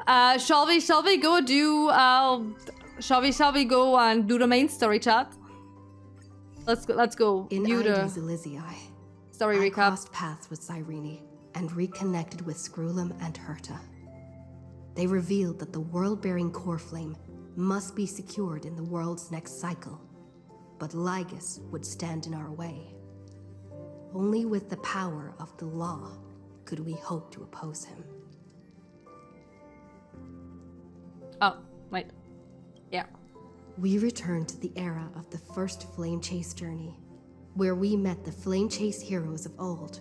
Shall we go do shall we go and do the main story chat? Let's go. In You the Ides Elysiae, story I recap. crossed paths with Cyrene and reconnected with Scrulum and Herta. They revealed that the world-bearing core flame must be secured in the world's next cycle, but Lygus would stand in our way. Only with the power of the law could we hope to oppose him. Oh, wait. Yeah. We returned to the era of the first Flame Chase journey, where we met the Flame Chase heroes of old,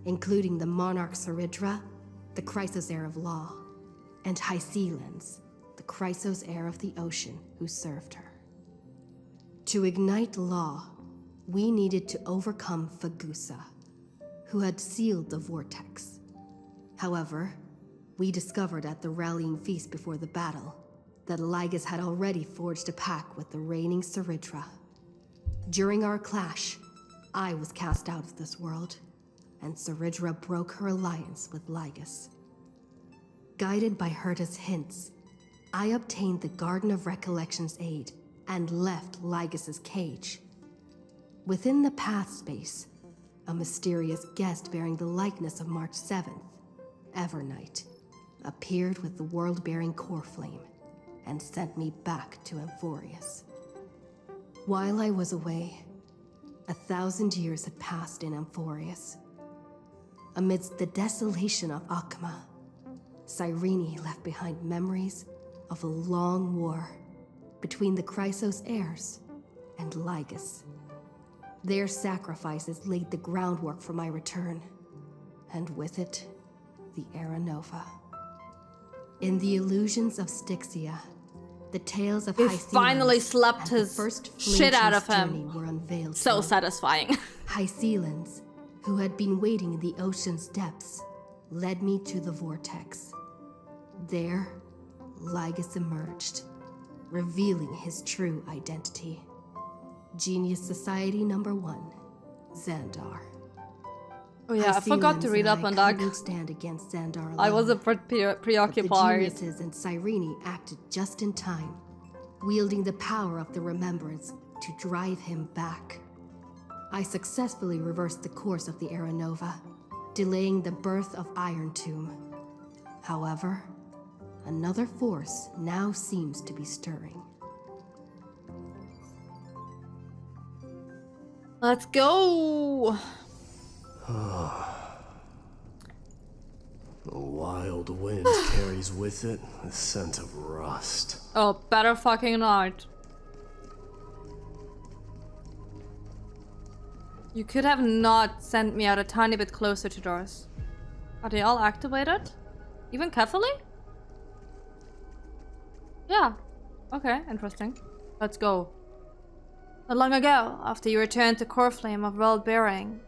including the Monarch Saridra, the Chrysos heir of law, and Caelynx, the Chrysos heir of the ocean who served her. To ignite law, we needed to overcome Fagusa, who had sealed the vortex. However, we discovered at the rallying feast before the battle that Lygus had already forged a pact with the reigning Saridra. During our clash, I was cast out of this world, and Saridra broke her alliance with Lygus. Guided by Herta's hints, I obtained the Garden of Recollection's aid and left Lygus's cage. Within the path space, a mysterious guest bearing the likeness of March 7th, Evernight, appeared with the world-bearing core flame and sent me back to Amphorius. While I was away, 1,000 years had passed in Amphorius. Amidst the desolation of Akma, Cyrene left behind memories of a long war between the Chrysos heirs and Lygus. Their sacrifices laid the groundwork for my return, and with it, the Era Nova. In the illusions of Styxia, the tales of We Caelynx finally slapped and the his first shit out of Flame Chase him. journey were unveiled. So to us. satisfying. Caelynx, who had been waiting in the ocean's depths, led me to the vortex. There, Lygus emerged, revealing his true identity. Genius Society number 1, Xandar. Oh yeah, I forgot to read up on that. Couldn't stand against Xandar alone. I was a bit But preoccupied. the geniuses and Cyrene acted just in time, wielding the power of the remembrance to drive him back. I successfully reversed the course of the Era Nova, delaying the birth of Iron Tomb. However, another force now seems to be stirring. Let's go! The wild wind carries with it the scent of rust. Oh, better fucking not. You could have not sent me out a tiny bit closer to doors. Are they all activated? Even carefully? Yeah. Okay, interesting. Let's go. Not long ago, after you returned to Core Flame of World Bearing.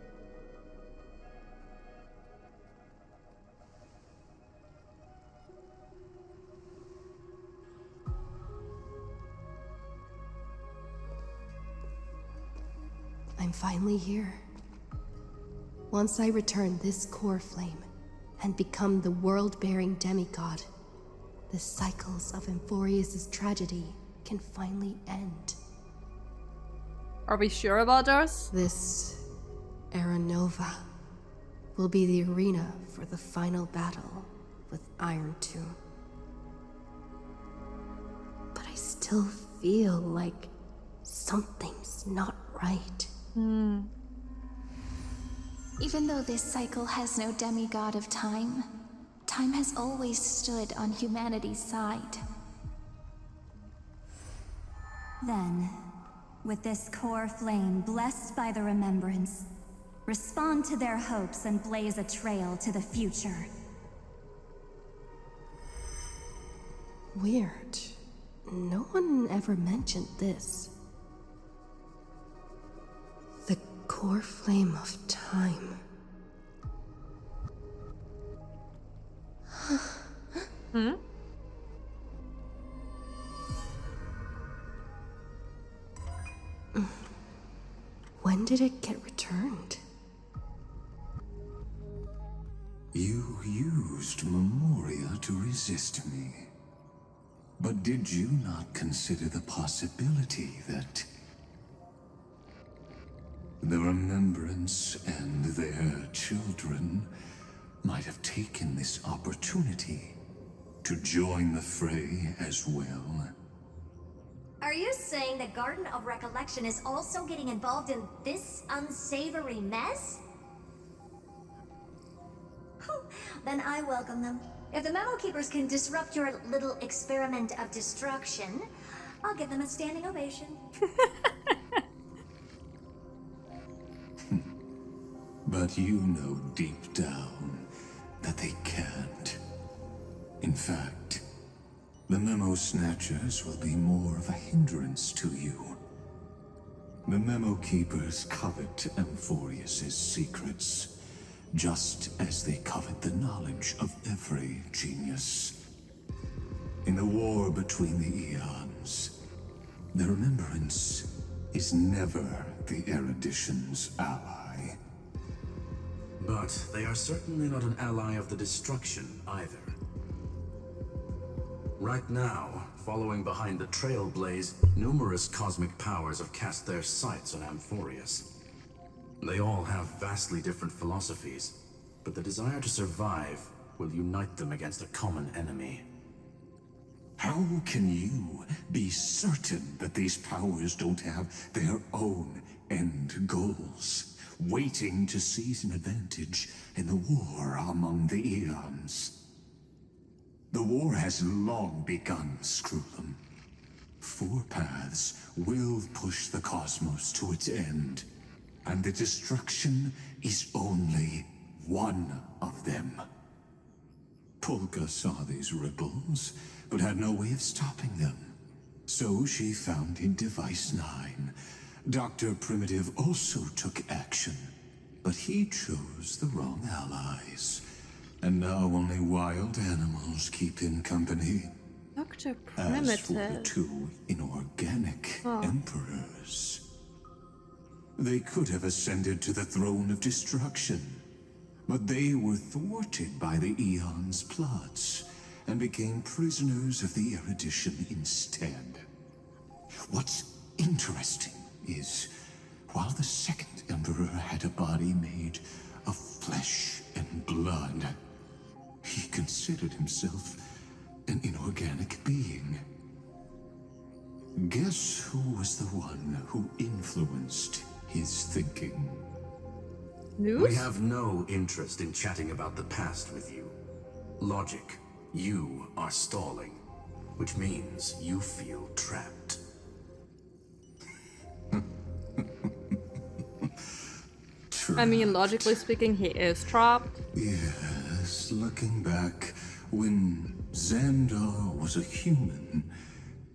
I'm finally here. Once I return this core flame and become the world-bearing demigod, the cycles of Amphorius' tragedy can finally end. Are we sure about those? This Era Nova will be the arena for the final battle with Iron Tomb. But I still feel like something's not right. Even though this cycle has no demigod of time, time has always stood on humanity's side. Then, with this core flame blessed by the remembrance, respond to their hopes and blaze a trail to the future. Weird. No one ever mentioned this. The core flame of time. When did it get returned? You used Memoria to to resist me. But did you not consider the possibility that the Remembrance and their children might have taken this opportunity to join the fray as well? Are you saying the Garden of Recollection is also getting involved in this unsavory mess? Then I welcome them. If the Memo Keepers can disrupt your little experiment of destruction, I'll give them a standing ovation. But you know deep down that they can't. In fact, the Memo Snatchers will be more of a hindrance to you. The Memo Keepers covet Amphorius's secrets, just as they covet the knowledge of every genius. In the war between the eons, the Remembrance is never the erudition's ally. But they are certainly not an ally of the destruction either. Right now, following behind the Trailblaze, numerous cosmic powers have cast their sights on Amphorius. They all have vastly different philosophies, but the desire to survive will unite them against a common enemy. How can you be certain that these powers don't have their own end goals, waiting to seize an advantage in the war among the eons? The war has long begun, Screwlum. Four paths will push the cosmos to its end, and the destruction is only one of them. Polka saw these ripples, but had no way of stopping them. So she found in Device 9. Dr. Primitive also took action, but he chose the wrong allies. And now only wild animals keep him company. Dr. As for the Primitive. two inorganic emperors, they could have ascended to the throne of destruction, but they were thwarted by the Eon's plots and became prisoners of the erudition instead. What's interesting is, while the second emperor had a body made of flesh and blood, he considered himself an inorganic being. Guess who was the one who influenced his thinking? News? We have no interest in chatting about the past with you. Logic, you are stalling, which means you feel trapped. I mean, logically speaking, he is trapped. Yes, looking back, when Xandar was a human,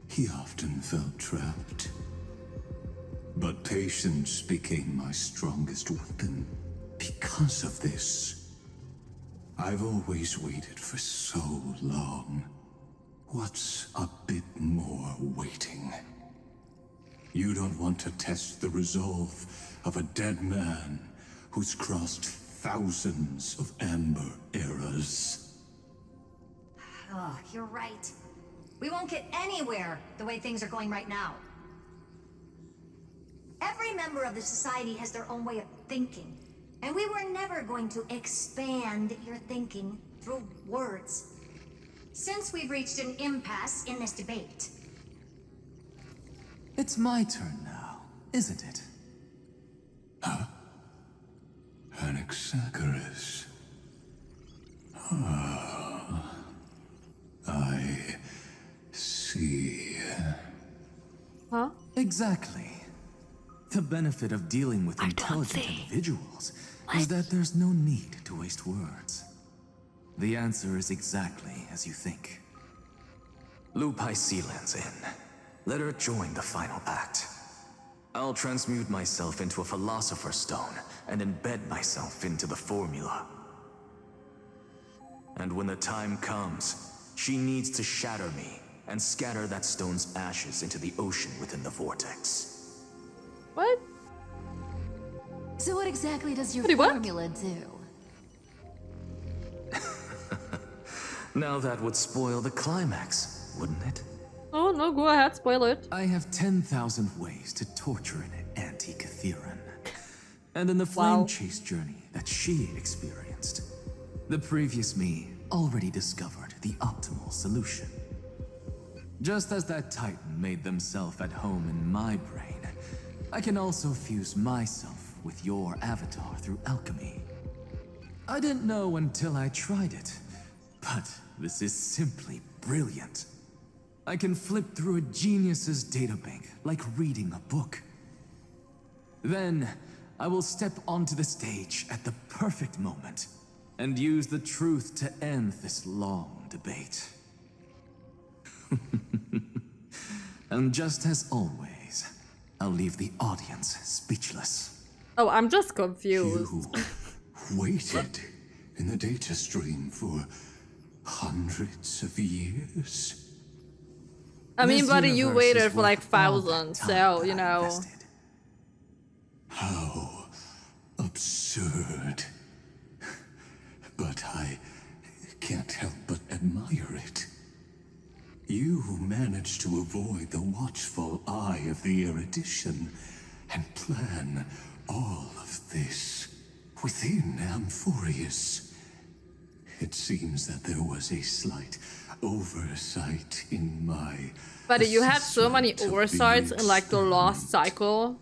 he often felt trapped. But patience became my strongest weapon because of this. I've always waited for so long. What's a bit more waiting? You don't want to test the resolve of a dead man who's crossed thousands of amber eras. Oh, you're right. We won't get anywhere the way things are going right now. Every member of the society has their own way of thinking, and we were never going to expand your thinking through words. Since we've reached an impasse in this debate. It's my turn now, isn't it? Anaxagoras. I see. Huh? Exactly. The benefit of dealing with intelligent individuals is that there's no need to waste words. The answer is exactly as you think. Lupai Sealand's in. Let her join the final act. I'll transmute myself into a Philosopher's Stone and embed myself into the formula. And when the time comes, she needs to shatter me and scatter that stone's ashes into the ocean within the vortex. What? So what exactly does your What? formula do? Now that would spoil the climax, wouldn't it? Oh no, go ahead, spoil it. I have 10,000 ways to torture an anti-Catheran. And in the flame chase journey that she experienced, the previous me already discovered the optimal solution. Just as that Titan made themselves at home in my brain, I can also fuse myself with your avatar through alchemy. I didn't know until I tried it, but this is simply brilliant. I can flip through a genius's databank like reading a book. Then, I will step onto the stage at the perfect moment and use the truth to end this long debate. And just as always, I'll leave the audience speechless. Oh, I'm just confused. You waited in the data stream for hundreds of years? I mean, This buddy, you universe waited is for like worth all that thousands, time so, that you I know. invested. How absurd. But I can't help but admire it. You managed to avoid the watchful eye of the erudition and plan all of this within Amphorius. It seems that there was a slight oversight in my... Buddy, you had so many assessment of the oversights in like the last experiment. cycle.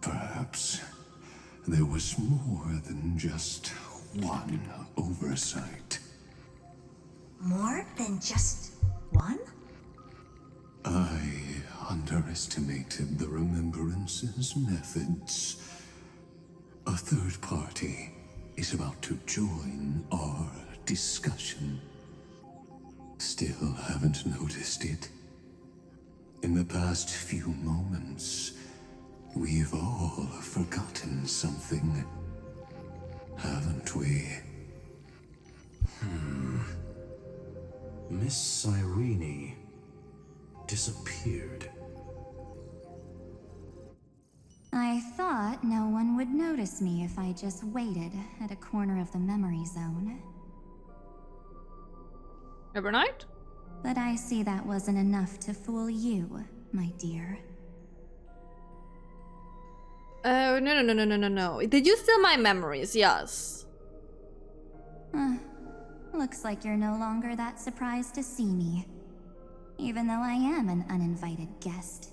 Perhaps there was more than just one oversight. More than just one? I underestimated the Remembrance's methods. A third party is about to join our discussion. Still haven't noticed it. In the past few moments, we've all forgotten something, haven't we? Miss Cyrene disappeared. I thought no one would notice me if I just waited at a corner of the memory zone. Evernight? But I see that wasn't enough to fool you, my dear. Oh, no. Did you steal my memories? Yes. Looks like you're no longer that surprised to see me. Even though I am an uninvited guest.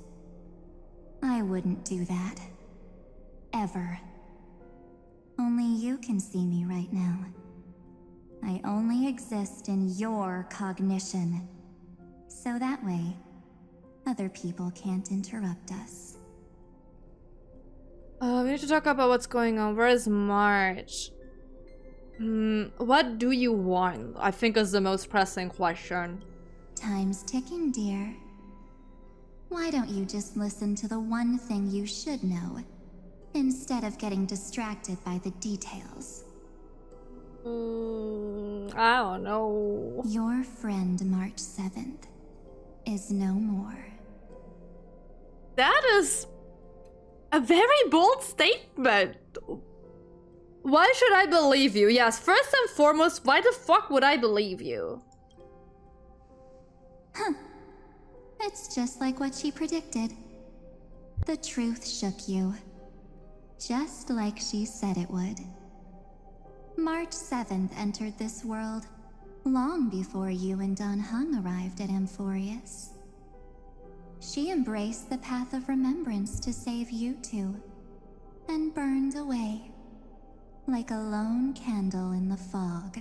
I wouldn't do that. Ever. Only you can see me right now. I only exist in your cognition. So that way, other people can't interrupt us. We need to talk about what's going on. Where is March? What do you want? I think is the most pressing question. Time's ticking, dear. Why don't you just listen to the one thing you should know, instead of getting distracted by the details? I don't know. Your friend March 7th is no more. That is a very bold statement. Why should I believe you? Yes, first and foremost, why the fuck would I believe you? It's just like what she predicted. The truth shook you. Just like she said it would. March 7th entered this world long before you and Don Hung arrived at Amphorius. She embraced the path of remembrance to save you two, and burned away like a lone candle in the fog.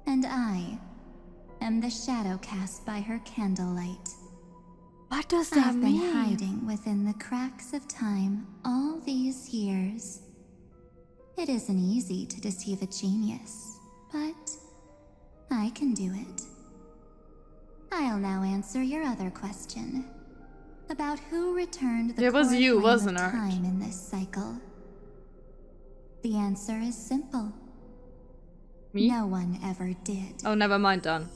And I am the shadow cast by her candlelight. What does that I've mean? been hiding within the cracks of time all these years. It isn't easy to deceive a genius, but I can do it. I'll now answer your other question about who returned the It was core you, flame wasn't of it? time in this cycle. The answer is simple. Me? No one ever did. Oh, never mind, done.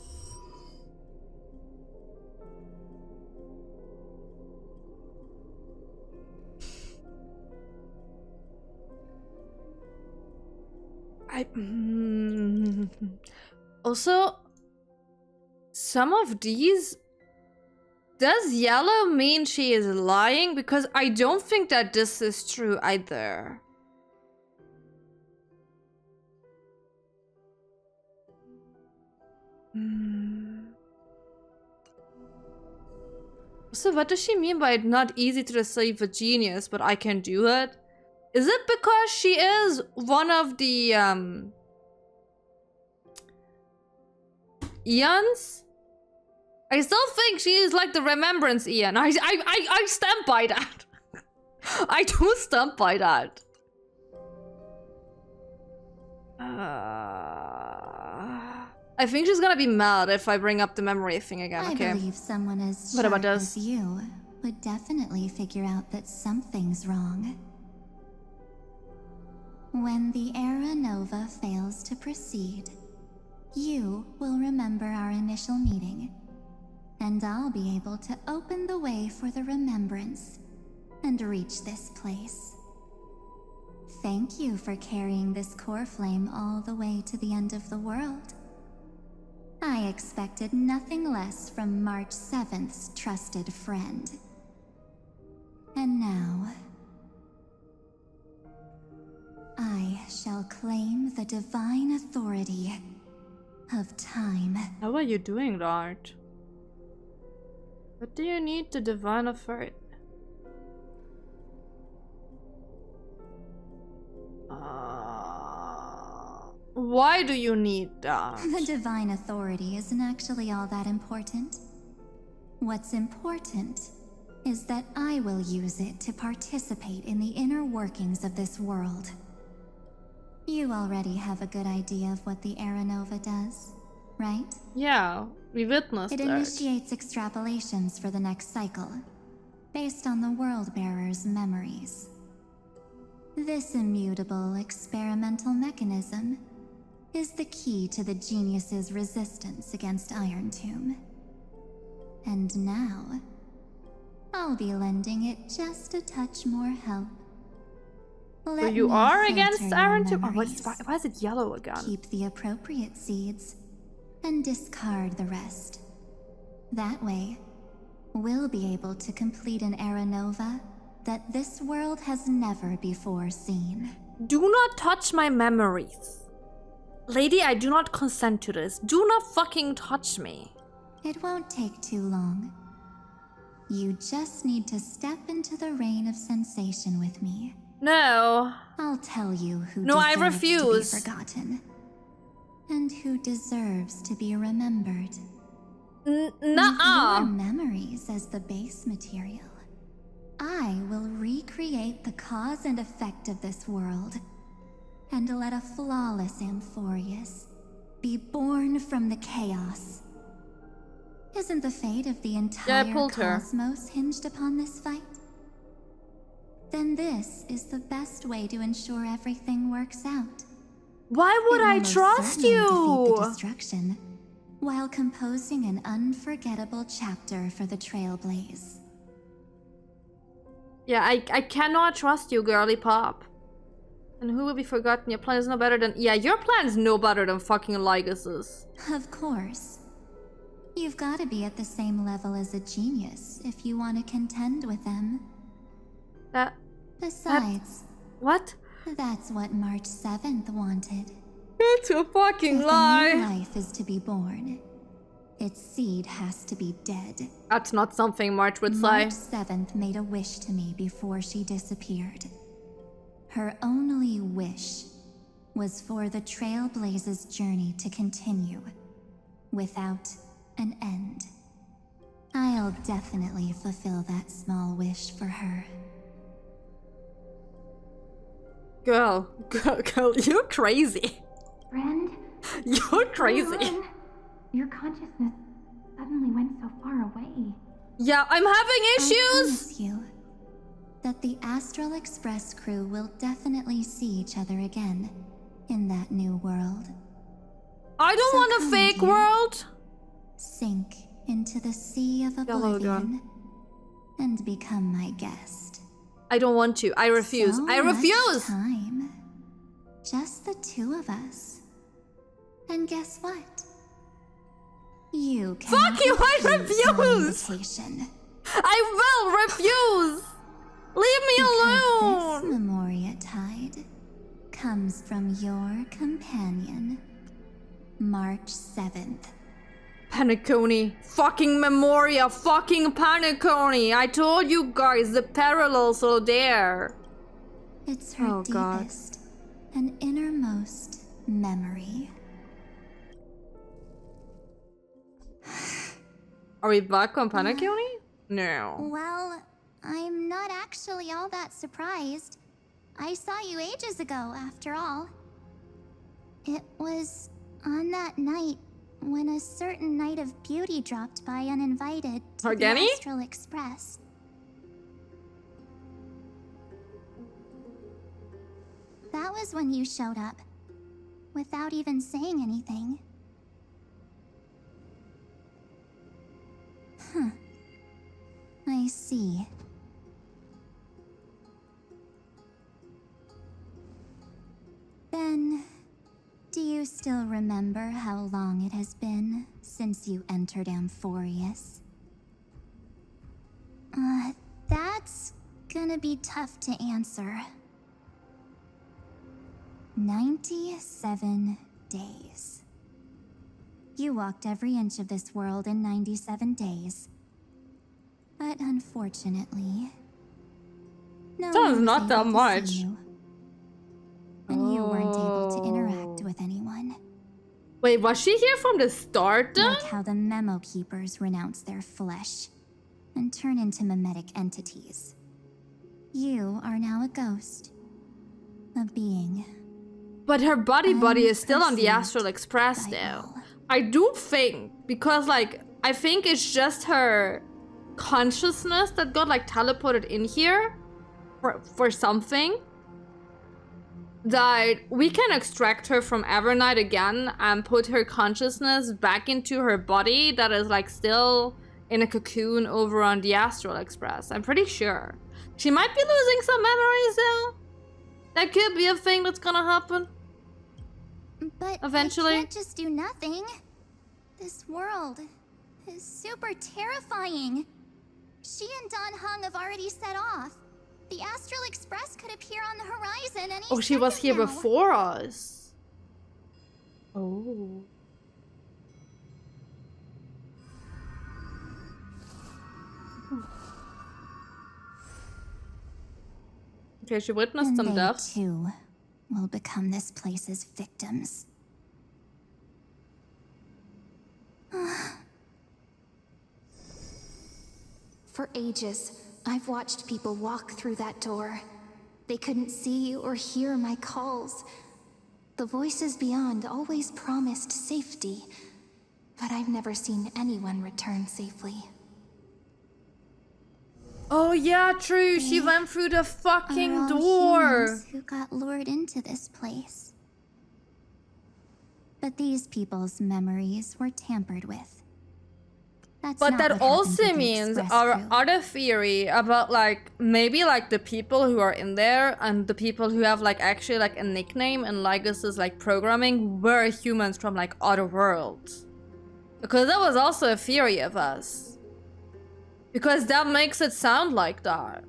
Also, some of these... Does yellow mean she is lying? Because I don't think that this is true either. So what does she mean by not easy to deceive a genius, but I can do it? Is it because she is one of the eons? I still think she is like the remembrance eon. I stand by that. I do stand by that. I think she's gonna be mad if I bring up the memory thing again. Okay. I believe someone as What about sharp this? as you would definitely figure out that something's wrong. When the Era Nova fails to proceed, you will remember our initial meeting, and I'll be able to open the way for the remembrance and reach this place. Thank you for carrying this core flame all the way to the end of the world. I expected nothing less from March 7th's trusted friend. And now, I shall claim the divine authority of time. How are you doing that? What do you need to divine authority? Why do you need that? The divine authority isn't actually all that important. What's important is that I will use it to participate in the inner workings of this world. You already have a good idea of what the Era Nova does, right? Yeah, we witnessed It that. initiates extrapolations for the next cycle, based on the World Bearer's memories. This immutable experimental mechanism is the key to the genius's resistance against Iron Tomb. And now, I'll be lending it just a touch more help. So you are against Iron Tomb? Oh, memories. why is it yellow again? Keep the appropriate seeds and discard the rest. That way, we'll be able to complete an Era Nova that this world has never before seen. Do not touch my memories. Lady, I do not consent to this. Do not fucking touch me. It won't take too long. You just need to step into the rain of sensation with me. No. I'll tell you who No, I deserves refuse. to be forgotten. And who deserves to be remembered. With Nuh-uh. your memories as the base material, I will recreate the cause and effect of this world, and let a flawless Amphorius be born from the chaos. Isn't the fate of the entire cosmos hinged upon this fight? Then this is the best way to ensure everything works out. Why would It will I most trust certainly defeat the you? destruction, while composing an unforgettable chapter for the Trailblaze. Yeah, I cannot trust you, girly pop. And who will be forgotten? Your plan is no better than... Yeah, your plan is no better than fucking Lygus's. Of course. You've got to be at the same level as a genius if you want to contend with them. Besides... What? That's what March 7th wanted. It's a fucking If lie. a new life is to be born, its seed has to be dead. That's not something March would say. March 7th made a wish to me before she disappeared. Her only wish was for the Trailblaze's journey to continue, without an end. I'll definitely fulfill that small wish for her. Girl, you're crazy. Friend? You're crazy. Your consciousness suddenly went so far away. Yeah, I'm having I issues. promise you that the Astral Express crew will definitely see each other again in that new world. I don't So want a come, fake dear. world. Sink into the sea of Yellow oblivion and become my guest. I don't want to. I refuse. So I much refuse. Time. Just the two of us. And guess what? You can Fuck you, I refuse! invitation. I will refuse! Leave me alone! This Memoria tide comes from your companion, March 7th. Paniconi. Fucking Memoria. Fucking Paniconi. I told you guys the parallels are there. It's her deepest and innermost memory. Are we back on Paniconi? No. Well, I'm not actually all that surprised. I saw you ages ago, after all. It was on that night when a certain Knight of Beauty dropped by uninvited to the Organi? Astral Express. That was when you showed up, without even saying anything. Huh. I see. Then, do you still remember how long it has been since you entered Amphorius? That's gonna be tough to answer. 97 days. You walked every inch of this world in 97 days. But unfortunately, no Sounds one was not that able to much. see you. And you weren't able to interact with anyone. Wait, was she here from the start then? Like how the Memo Keepers renounce their flesh and turn into mimetic entities. You are now a ghost. A being. But her body is still on the Unperceived Astral Express by though. all. I do think, because like, I think it's just her consciousness that got like teleported in here for something. That we can extract her from Evernight again and put her consciousness back into her body that is like still in a cocoon over on the Astral Express. I'm pretty sure. She might be losing some memories though. That could be a thing that's gonna happen. But Eventually. I can't just do nothing. This world is super terrifying. She and Don Hung have already set off. The Astral Express could appear on the horizon any Oh, she was second here now. before us. Oh. Okay, she witnessed And some they deaths. too will become this place's victims. For ages, I've watched people walk through that door. They couldn't see or hear my calls. The voices beyond always promised safety, but I've never seen anyone return safely. Oh yeah, true. She went through the Are fucking all door. humans who got lured into this place. But these people's memories were tampered with. That's But not that what happened also with the means Express our crew. other theory about like maybe like the people who are in there and the people who have like actually like a nickname in Lycus's like programming were humans from like other worlds. Because that was also a theory of us. Because that makes it sound like that.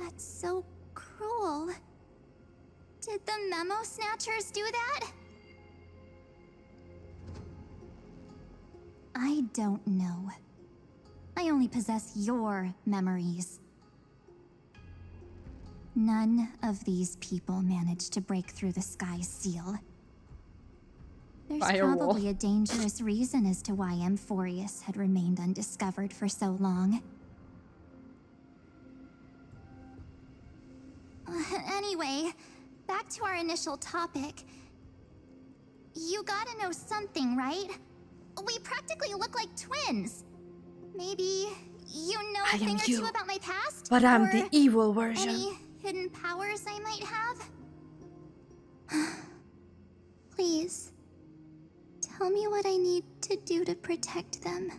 That's so cruel. Did the Memo Snatchers do that? I don't know. I only possess your memories. None of these people managed to break through the sky's seal. There's Firewall. probably a dangerous reason as to why Amphorius had remained undiscovered for so long. Anyway, back to our initial topic. You gotta know something, right? We practically look like twins. Maybe you know I a thing am or you, two about my past? But I'm or the evil version. any hidden powers I might have? Please, tell me what I need to do to protect them.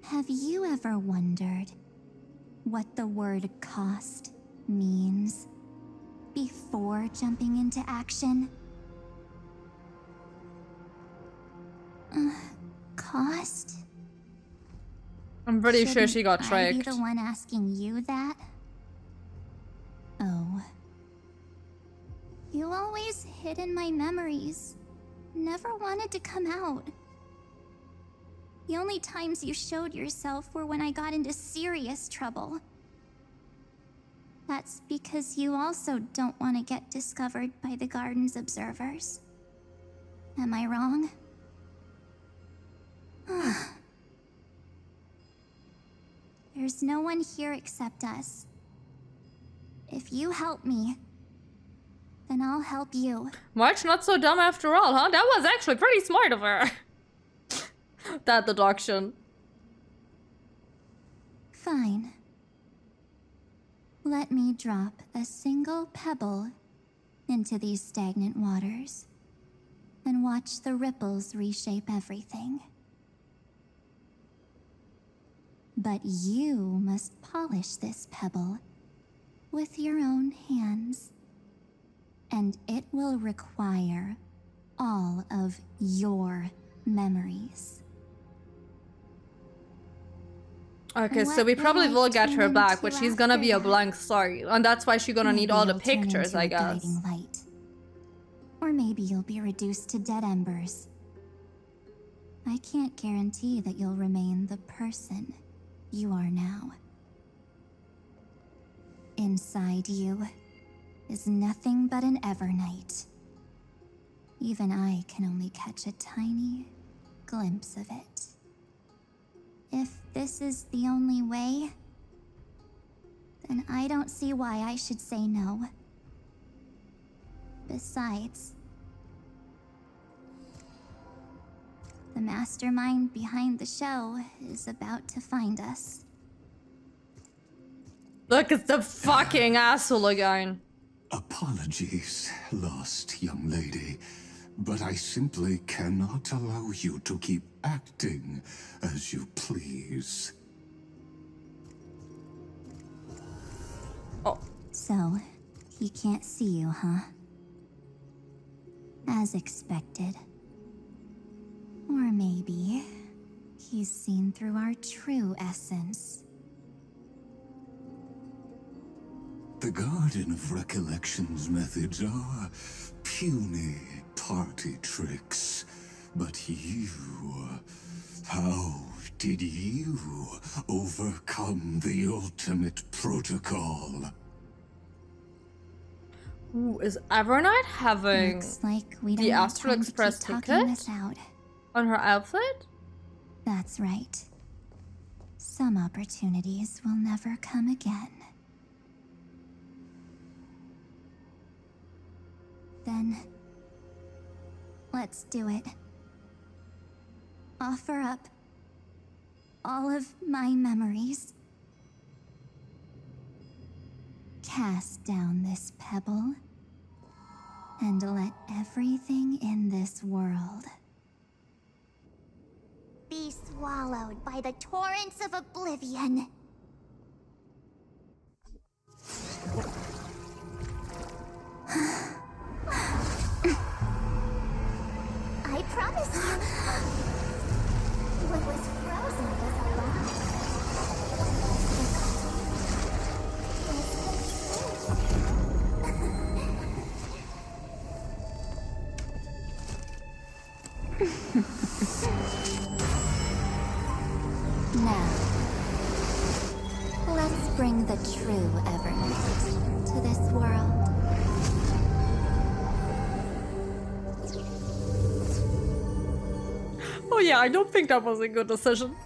Have you ever wondered what the word cost means before jumping into action. Cost? I'm pretty sure she got Shouldn't I be tricked. the one asking you that? Oh. You always hid in my memories. Never wanted to come out. The only times you showed yourself were when I got into serious trouble. That's because you also don't want to get discovered by the garden's observers. Am I wrong? There's no one here except us. If you help me, then I'll help you. March not so dumb after all, huh? That was actually pretty smart of her. That deduction. Fine. Let me drop a single pebble into these stagnant waters and watch the ripples reshape everything. But you must polish this pebble with your own hands, and it will require all of your memories. Okay, so we probably will get her back, but she's gonna be a blank slate, and that's why she's gonna need all the pictures, I guess. Light. Or maybe you'll be reduced to dead embers. I can't guarantee that you'll remain the person you are now. Inside you is nothing but an Evernight. Even I can only catch a tiny glimpse of it. If this is the only way, then I don't see why I should say no. Besides, the mastermind behind the show is about to find us. Look at the fucking asshole again. Apologies, lost young lady, but I simply cannot allow you to keep acting as you please. Oh. So, he can't see you, huh? As expected. Or maybe he's seen through our true essence. The Garden of Recollection's methods are puny party tricks. But you... how did you overcome the ultimate protocol? Ooh, is Evernight having Looks like we don't the have Astral time to Express keep talking ticket this out. on her outfit? That's right. Some opportunities will never come again. Then, let's do it. Offer up all of my memories. Cast down this pebble, and let everything in this world Be swallowed by the torrents of Oblivion. I promise you, what was frozen was alive. Now, let's bring the true Evernight to this world. Oh yeah, I don't think that was a good decision.